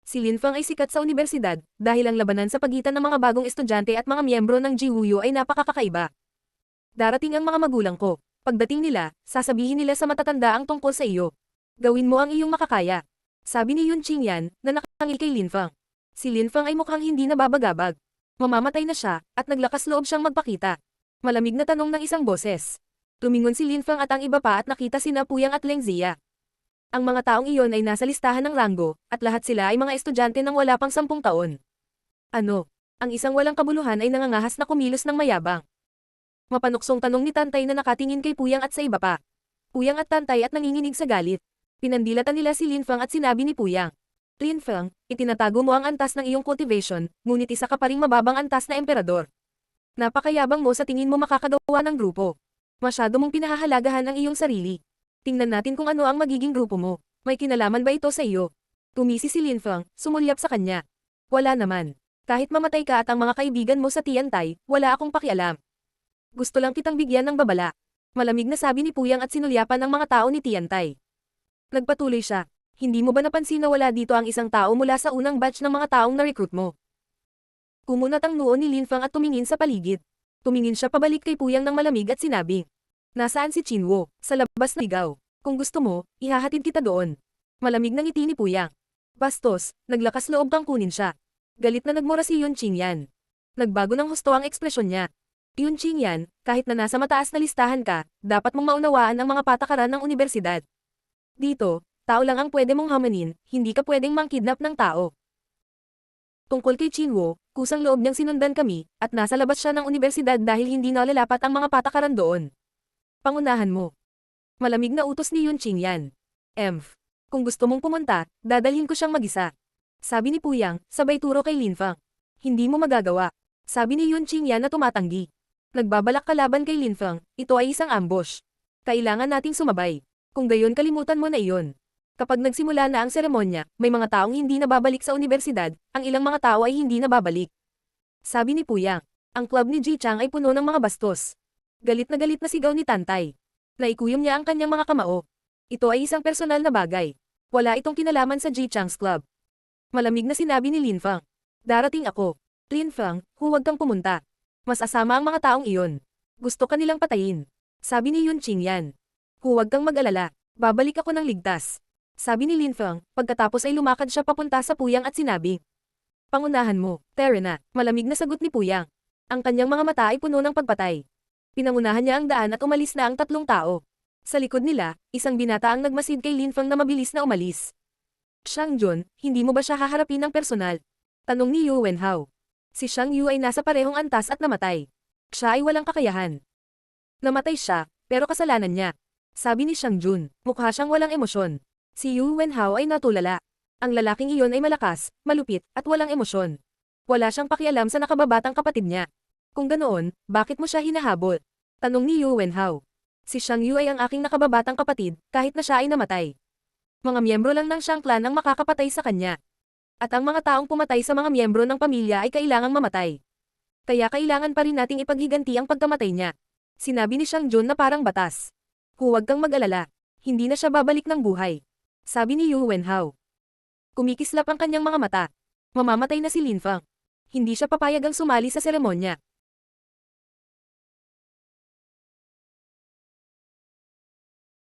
Si Linfang ay sikat sa universidad, dahil ang labanan sa pagitan ng mga bagong estudyante at mga miyembro ng Jiwuyo ay napakakakaiba. Darating ang mga magulang ko. Pagdating nila, sasabihin nila sa matatanda ang tungkol sa iyo. Gawin mo ang iyong makakaya. Sabi ni Yun Qingyan, na nakangil kay Linfang. Si Linfang ay mukhang hindi nababagabag. Mamamatay na siya, at naglakas loob siyang magpakita. Malamig na tanong ng isang boses. Tumingon si Linfang at ang iba pa at nakita sina Puyang at Lengzia. Ang mga taong iyon ay nasa listahan ng ranggo, at lahat sila ay mga estudyante ng wala pang 10 taon. Ano? Ang isang walang kabuluhan ay nangangahas na kumilos ng mayabang. Mapanuksong tanong ni Tantay na nakatingin kay Puyang at sa iba pa. Puyang at Tantay at nanginginig sa galit. Pinandilatan nila si Linfang at sinabi ni Puyang, Linfang, itinatago mo ang antas ng iyong cultivation, ngunit isa ka pa ring mababang antas na emperador. Napakayabang mo sa tingin mo makakagawa ng grupo. Masyado mong pinahahalagahan ang iyong sarili. Tingnan natin kung ano ang magiging grupo mo. May kinalaman ba ito sa iyo? Tumisi si Linfang, sumulyap sa kanya. Wala naman. Kahit mamatay ka at ang mga kaibigan mo sa Tiantay, wala akong pakialam. Gusto lang kitang bigyan ng babala. Malamig na sabi ni Puyang at sinulyapan ng mga tao ni Tiantay. Nagpatuloy siya. Hindi mo ba napansin na wala dito ang isang tao mula sa unang batch ng mga taong na-recruit mo? Kumunat ang noo ni Linfang at tumingin sa paligid. Tumingin siya pabalik kay Puyang ng malamig at sinabi, Nasaan si Chinwo? Sa labas na ligaw. Kung gusto mo, ihahatid kita doon. Malamig ng ngiti ni Puyang. Bastos, naglakas loob kang kunin siya. Galit na nagmura si Yun Qingyan. Nagbago ng husto ang ekspresyon niya. Yun Qingyan, kahit na nasa mataas na listahan ka, dapat mong maunawaan ang mga patakaran ng unibersidad. Dito, tao lang ang pwede mong hamanin, hindi ka pwedeng mangkidnap ng tao. Tungkol kay Chinwo, kusang loob niyang sinundan kami, at nasa labas siya ng unibersidad dahil hindi nalalapat ang mga patakaran doon. Pangunahan mo. Malamig na utos ni Yun Qingyan. Kung gusto mong pumunta, dadalhin ko siyang mag-isa. Sabi ni Puyang, sabay turo kay Linfang. Hindi mo magagawa. Sabi ni Yun Qingyan na tumatanggi. Nagbabalak ka laban kay Linfang, ito ay isang ambush. Kailangan nating sumabay. Kung gayon kalimutan mo na iyon. Kapag nagsimula na ang seremonya, may mga taong hindi nababalik sa unibersidad, ang ilang mga tao ay hindi nababalik. Sabi ni Puyang, ang club ni Ji Chang ay puno ng mga bastos. Galit na sigaw ni Tantay. Naikuyom niya ang kanyang mga kamao. Ito ay isang personal na bagay. Wala itong kinalaman sa Ji Chang's club. Malamig na sinabi ni Linfang. Darating ako. Linfang, huwag kang pumunta. Mas asama ang mga taong iyon. Gusto ka nilang patayin. Sabi ni Yun Qingyan. Huwag kang mag-alala. Babalik ako ng ligtas. Sabi ni Linfang, pagkatapos ay lumakad siya papunta sa Puyang at sinabi. Pangunahan mo, Terena. Malamig na sagot ni Puyang. Ang kanyang mga mata ay puno ng pagpatay. Pinangunahan niya ang daan at umalis na ang 3 tao. Sa likod nila, isang binata ang nagmasid kay Linfang na mabilis na umalis. Xiang Jun, hindi mo ba siya haharapin ng personal? Tanong ni Yu Wenhao. Si Xiang Yu ay nasa parehong antas at namatay. Siya ay walang kakayahan. Namatay siya, pero kasalanan niya. Sabi ni Xiang Jun, mukha siyang walang emosyon. Si Yu Wenhao ay natulala. Ang lalaking iyon ay malakas, malupit, at walang emosyon. Wala siyang pakialam sa nakababatang kapatid niya. Kung ganoon, bakit mo siya hinahabol? Tanong ni Yu Wenhao. Si Xiang Yu ay ang aking nakababatang kapatid, kahit na siya ay namatay. Mga miyembro lang ng Xiang clan ang makakapatay sa kanya. At ang mga taong pumatay sa mga miyembro ng pamilya ay kailangang mamatay. Kaya kailangan pa rin nating ipaghiganti ang pagkamatay niya. Sinabi ni Xiang Jun na parang batas. Huwag kang mag-alala. Hindi na siya babalik ng buhay. Sabi ni Yu Wenhao. Kumikislap ang kanyang mga mata. Mamamatay na si Linfang. Hindi siya papayagang sumali sa seremonya.